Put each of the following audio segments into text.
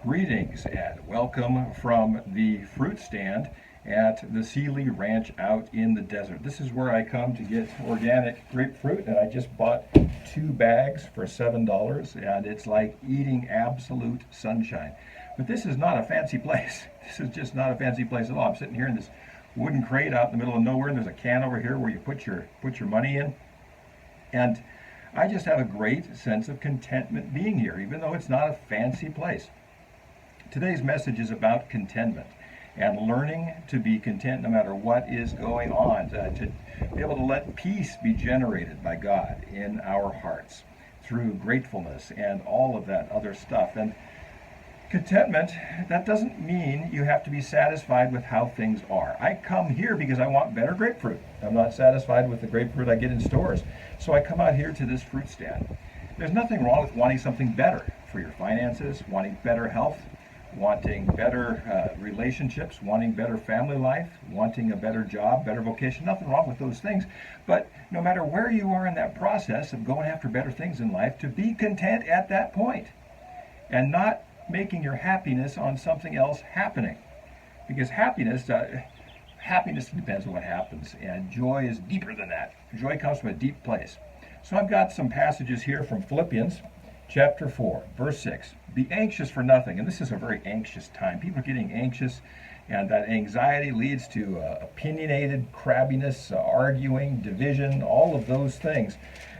Greetings and welcome from the fruit stand at the Sealy Ranch out in the desert. This is where I come to get organic grapefruit, and I just bought 2 bags for $7, and it's like eating absolute sunshine. But this is not a fancy place. This is just not a fancy place at all. I'm sitting here in this wooden crate out in the middle of nowhere, and there's a can over here where you put your money in. And I just have a great sense of contentment being here, even though it's not a fancy place. Today's message is about contentment and learning to be content no matter what is going on, to be able to let peace be generated by God in our hearts through gratefulness and all of that other stuff. And contentment, that doesn't mean you have to be satisfied with how things are. I come here because I want better grapefruit. I'm not satisfied with the grapefruit I get in stores, so I come out here to this fruit stand. There's nothing wrong with wanting something better for your finances, wanting better health, wanting better relationships, wanting better family life, wanting a better job, better vocation. Nothing wrong with those things. But no matter where you are in that process of going after better things in life, to be content at that point and not making your happiness on something else happening. Because happiness depends on what happens, and joy is deeper than that. Joy comes from a deep place. So I've got some passages here from Philippians chapter 4, verse 6. Be anxious for nothing. And this is a very anxious time. People are getting anxious, and that anxiety leads to opinionated crabbiness, arguing, division, all of those things.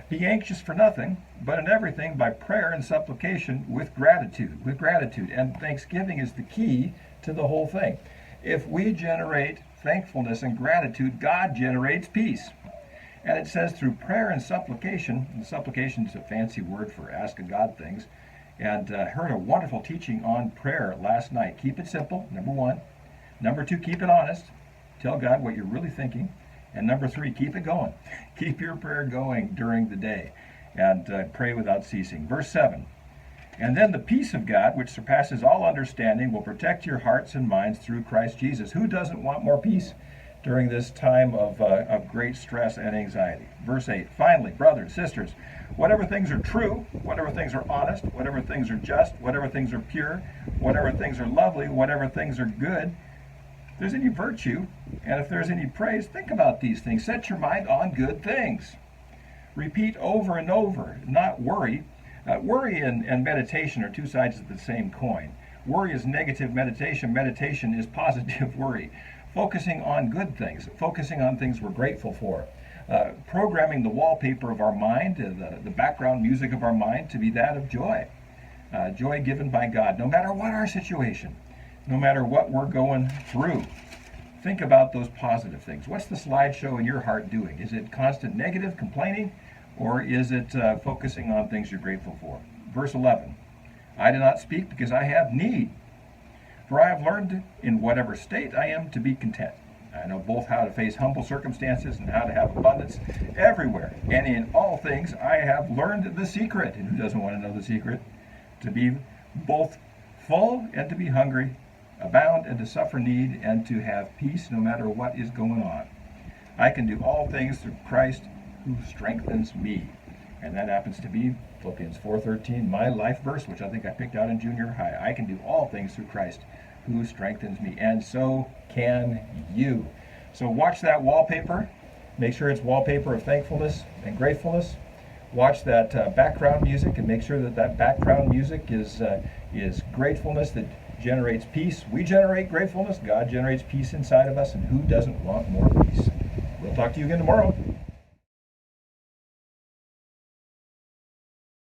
Be anxious for nothing, but in everything by prayer and supplication with gratitude. With gratitude. And thanksgiving is the key to the whole thing. If we generate thankfulness and gratitude, God generates peace. And it says through prayer and supplication. And supplication is a fancy word for asking God things. And heard a wonderful teaching on prayer last night. Keep it simple, number 1. Number 2, keep it honest. Tell God what you're really thinking. And number 3, keep it going. Keep your prayer going during the day. And pray without ceasing. Verse 7. And then the peace of God, which surpasses all understanding, will protect your hearts and minds through Christ Jesus. Who doesn't want more peace during this time of great stress and anxiety? Verse 8. Finally, brothers, sisters, whatever things are true, whatever things are honest, whatever things are just, whatever things are pure, whatever things are lovely, whatever things are good, if there's any virtue, and if there's any praise, think about these things. Set your mind on good things. Repeat over and over, not worry. Worry and meditation are two sides of the same coin. Worry is negative meditation. Meditation is positive worry. Focusing on good things, focusing on things we're grateful for. Programming the wallpaper of our mind, the background music of our mind to be that of joy. Joy given by God, no matter what our situation, no matter what we're going through. Think about those positive things. What's the slideshow in your heart doing? Is it constant negative, complaining, or is it focusing on things you're grateful for? Verse 11, I do not speak because I have need, for I have learned in whatever state I am to be content. I know both how to face humble circumstances and how to have abundance everywhere. And in all things I have learned the secret. And who doesn't want to know the secret? To be both full and to be hungry, abound and to suffer need, and to have peace no matter what is going on. I can do all things through Christ who strengthens me. And that happens to be Philippians 4:13, my life verse, which I think I picked out in junior high. I can do all things through Christ who strengthens me, and so can you. So watch that wallpaper. Make sure it's wallpaper of thankfulness and gratefulness. Watch that background music, and make sure that background music is gratefulness that generates peace. We generate gratefulness. God generates peace inside of us, and who doesn't want more peace? We'll talk to you again tomorrow.